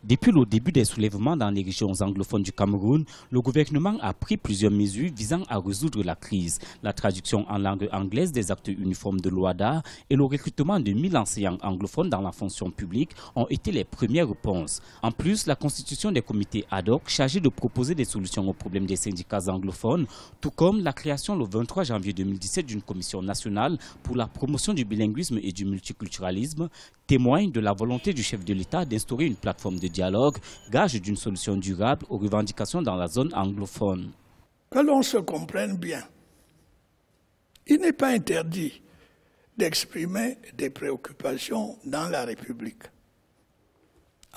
Depuis le début des soulèvements dans les régions anglophones du Cameroun, le gouvernement a pris plusieurs mesures visant à résoudre la crise. La traduction en langue anglaise des actes uniformes de l'OHADA et le recrutement de 1000 enseignants anglophones dans la fonction publique ont été les premières réponses. En plus, la constitution des comités ad hoc chargés de proposer des solutions aux problèmes des syndicats anglophones, tout comme la création le 23 janvier 2017 d'une commission nationale pour la promotion du bilinguisme et du multiculturalisme, témoignent de la volonté du chef de l'État d'instaurer une plateforme de dialogue, gage d'une solution durable aux revendications dans la zone anglophone. Que l'on se comprenne bien, il n'est pas interdit d'exprimer des préoccupations dans la République.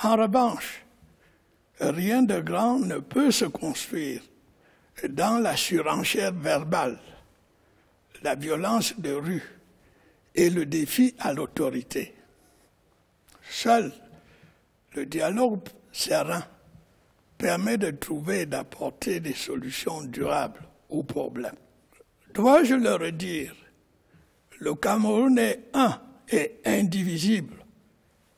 En revanche, rien de grand ne peut se construire dans la surenchère verbale, la violence de rue et le défi à l'autorité. Seul le dialogue serein permet de trouver et d'apporter des solutions durables aux problèmes. Dois-je le redire, le Cameroun est un et indivisible.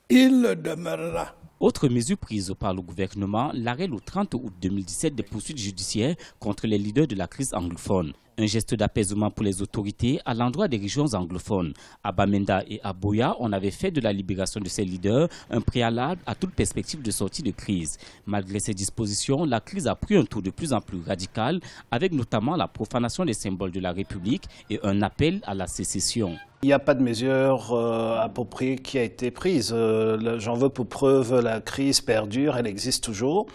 Il le demeurera. Autre mesure prise par le gouvernement, l'arrêt le 30 août 2017 des poursuites judiciaires contre les leaders de la crise anglophone. Un geste d'apaisement pour les autorités à l'endroit des régions anglophones. À Bamenda et à Boya, on avait fait de la libération de ces leaders un préalable à toute perspective de sortie de crise. Malgré ces dispositions, la crise a pris un tour de plus en plus radical, avec notamment la profanation des symboles de la République et un appel à la sécession. Il n'y a pas de mesure appropriée qui a été prise. J'en veux pour preuve la crise perdure, elle existe toujours.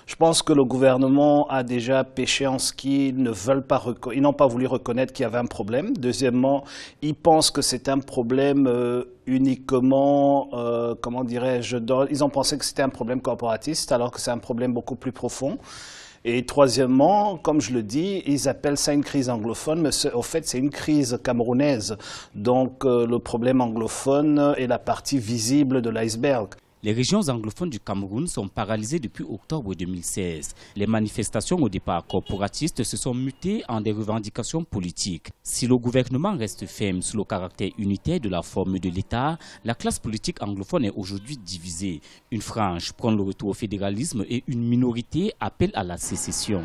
Je pense que le gouvernement a déjà péché en ce qu'ils n'ont pas voulu reconnaître qu'il y avait un problème. Deuxièmement, ils pensent que c'est un problème uniquement, comment dirais-je, ils ont pensé que c'était un problème corporatiste alors que c'est un problème beaucoup plus profond. Et troisièmement, comme je le dis, ils appellent ça une crise anglophone, mais au fait c'est une crise camerounaise. Donc le problème anglophone est la partie visible de l'iceberg. Les régions anglophones du Cameroun sont paralysées depuis octobre 2016. Les manifestations au départ corporatistes se sont mutées en des revendications politiques. Si le gouvernement reste ferme sur le caractère unitaire de la forme de l'État, la classe politique anglophone est aujourd'hui divisée. Une frange prend le retour au fédéralisme et une minorité appelle à la sécession.